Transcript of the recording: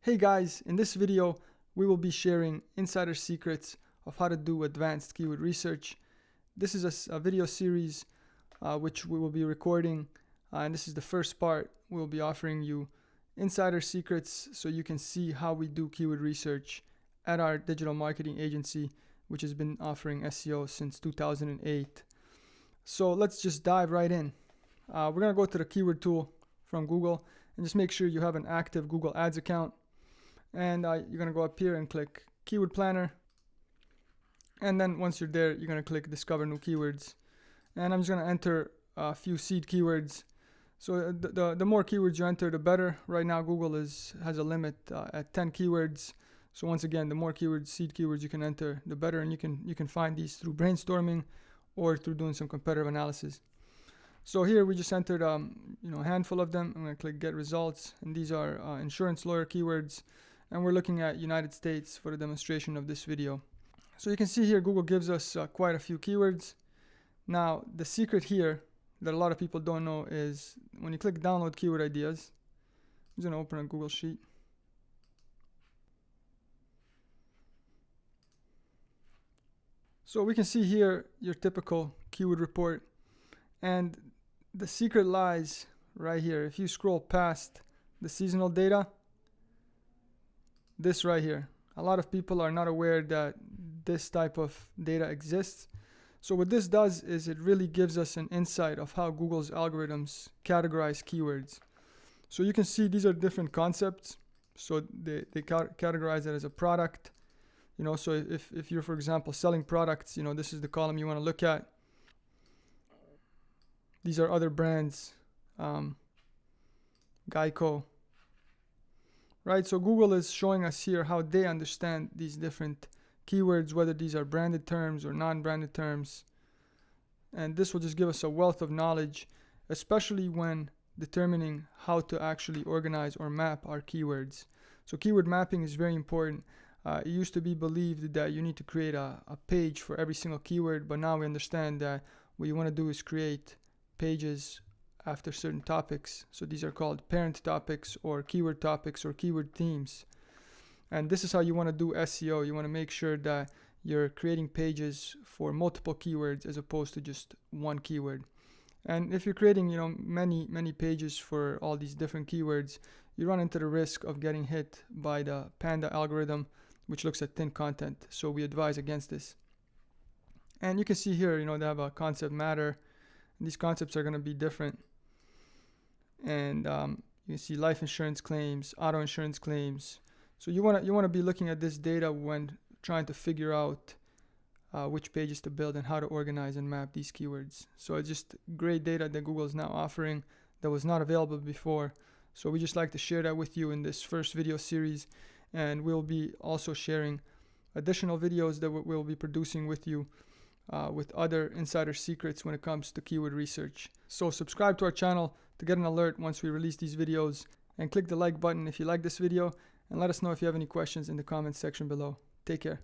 Hey guys, in this video we will be sharing insider secrets of how to do advanced keyword research. This is a video series which we will be recording, and this is the first part. We will be offering you insider secrets so you can see how we do keyword research at our digital marketing agency, which has been offering SEO since 2008. So let's just dive right in. We're going to go to the keyword tool from Google and just make sure you have an active Google Ads account. And you're going to go up here and click Keyword Planner. And then once you're there, you're going to click Discover New Keywords. And I'm just going to enter a few seed keywords. So the more keywords you enter, the better. Right now, Google has a limit at 10 keywords. So once again, the more keywords, seed keywords you can enter, the better. And you can find these through brainstorming or through doing some competitive analysis. So here we just entered a handful of them. I'm going to click Get Results. And these are insurance lawyer keywords. And we're looking at United States for the demonstration of this video. So you can see here Google gives us quite a few keywords. Now the secret here that a lot of people don't know is when you click Download Keyword Ideas, I'm just going to open a Google Sheet. So we can see here your typical keyword report, and the secret lies right here. If you scroll past the seasonal data, this right here, a lot of people are not aware that this type of data exists. So what this does is it really gives us an insight of how Google's algorithms categorize keywords. So you can see these are different concepts. So they categorize it as a product. So if you're, for example, selling products, this is the column you want to look at. These are other brands, Geico. Right, so Google is showing us here how they understand these different keywords, whether these are branded terms or non-branded terms. And this will just give us a wealth of knowledge, especially when determining how to actually organize or map our keywords. So keyword mapping is very important. It used to be believed that you need to create a page for every single keyword, but now we understand that what you want to do is create pages after certain topics. So these are called parent topics or keyword themes. And this is how you want to do SEO. You want to make sure that you're creating pages for multiple keywords as opposed to just one keyword. And if you're creating, many pages for all these different keywords, you run into the risk of getting hit by the Panda algorithm, which looks at thin content. So we advise against this. And you can see here, they have a concept matter. And these concepts are going to be different. And you can see life insurance claims, auto insurance claims. So you want to be looking at this data when trying to figure out which pages to build and how to organize and map these keywords. So it's just great data that Google is now offering that was not available before. So we just like to share that with you in this first video series, and we'll be also sharing additional videos that we'll be producing with you with other insider secrets when it comes to keyword research. So subscribe to our channel to get an alert once we release these videos, and click the like button if you like this video, and let us know if you have any questions in the comments section below. Take care.